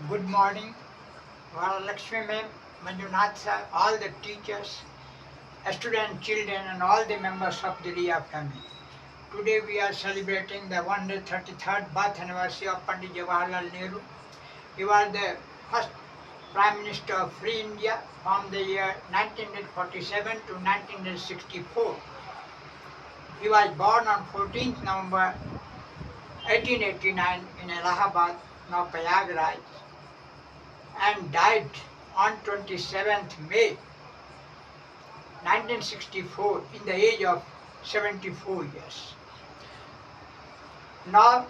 Good morning, Varalakshmi ma'am, Manjunath sir, all the teachers, students, children, and all the members of the Ria family. Today we are celebrating the 133rd birth anniversary of Pandit Jawaharlal Nehru. He was the first Prime Minister of Free India from the year 1947 to 1964. He was born on 14th November 1889 in Allahabad, now Prayagraj, and died on 27th May 1964 in the age of 74 years. Now,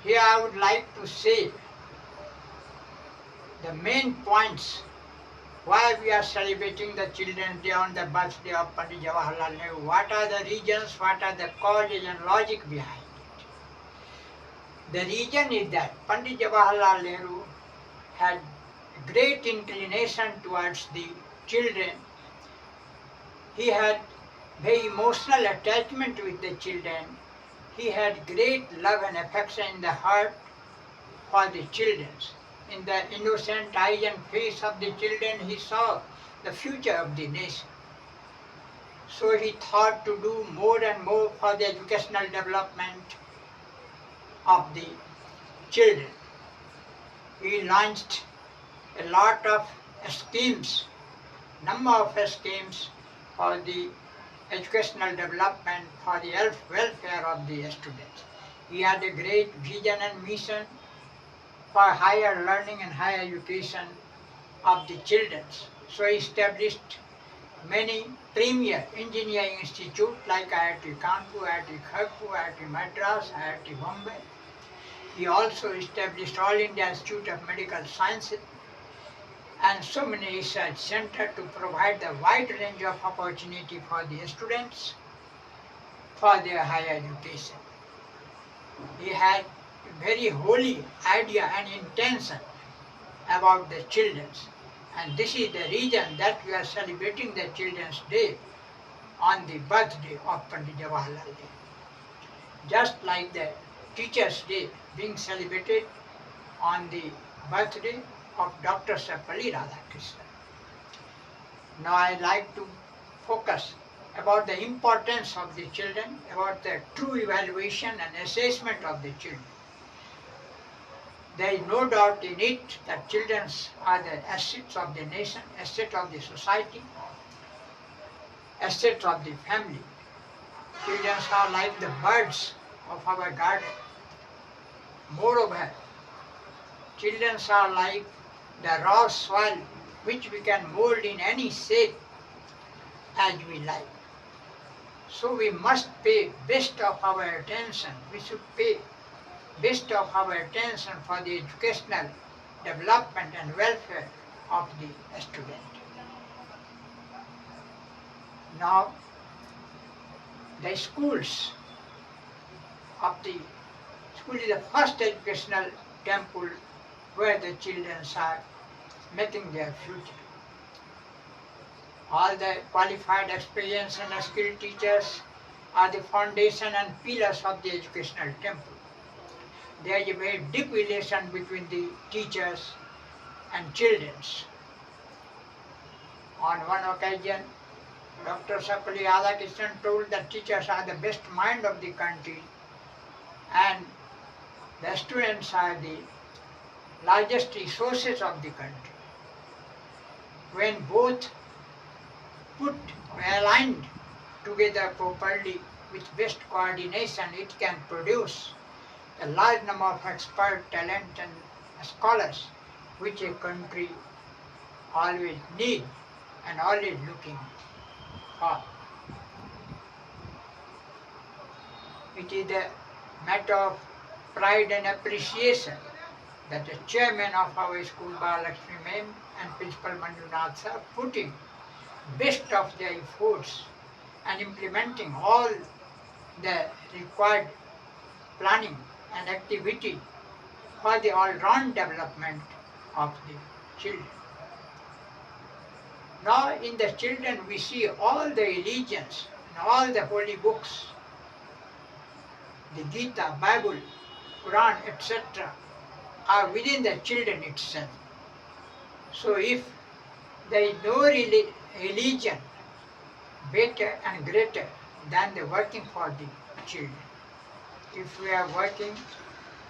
here I would like to say the main points why we are celebrating the Children's Day on the birthday of Pandit Jawaharlal Nehru. What are the reasons, what are the causes and logic behind it? The reason is that Pandit Jawaharlal Nehru had great inclination towards the children. He had very emotional attachment with the children. He had great love and affection in the heart for the children. In the innocent eyes and face of the children, he saw the future of the nation. So he thought to do more and more for the educational development of the children. He launched a lot of schemes, number of schemes for the educational development, for the welfare of the students. He had a great vision and mission for higher learning and higher education of the children. So he established many premier engineering institutes like IIT Kanpur, IIT Kharagpur, IIT Madras, IIT Bombay. He also established All India Institute of Medical Sciences and so many research centers to provide the wide range of opportunity for the students for their higher education. He had a very holy idea and intention about the children, and this is the reason that we are celebrating the Children's Day on the birthday of Pandit Jawaharlal Nehru. Just like the Teachers' Day being celebrated on the birthday of Dr. Sarvepalli Radhakrishnan. Now I like to focus about the importance of the children, about the true evaluation and assessment of the children. There is no doubt in it that children are the assets of the nation, assets of the society, assets of the family. Children are like the birds of our garden. Moreover, children are like the raw soil which we can mold in any shape as we like. So we must pay best of our attention. We should pay best of our attention for the educational development and welfare of the student. Now, the schools of the school is the first educational temple where the children are making their future. All the qualified, experienced and skilled teachers are the foundation and pillars of the educational temple. There is a very deep relation between the teachers and children. On one occasion, Dr. Sarvepalli Radhakrishnan told that teachers are the best mind of the country and the students are the largest resources of the country. When both put aligned together properly with best coordination, it can produce a large number of expert, talent and scholars which a country always need and always looking for. It is a matter of pride and appreciation that the chairman of our school, Varalakshmi ma'am, and Principal Manjunath sir, putting best of their efforts and implementing all the required planning and activity for the all-round development of the children. Now in the children we see all the religions and all the holy books, the Gita, Bible, Quran, etc. are within the children itself. So if there is no religion better and greater than the working for the children, if we are working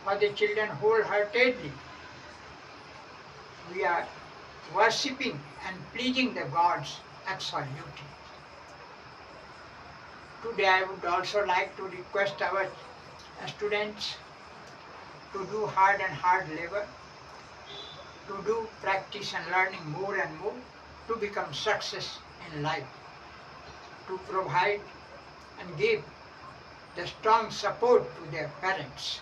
for the children wholeheartedly, we are worshipping and pleasing the gods absolutely. Today I would also like to request our students to do hard labor, to do practice and learning more and more, to become success in life, to provide and give the strong support to their parents,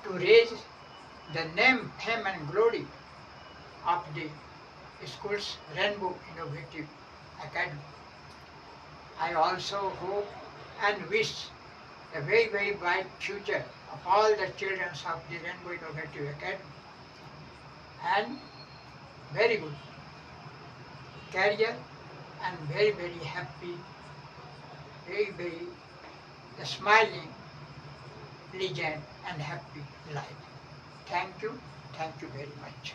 to raise the name, fame and glory of the school's Rainbow Innovative Academy. I also hope and wish a very bright future of all the children of the Rainbow Innovative Academy and very good career and very happy, very smiling, pleasant and happy life. Thank you very much.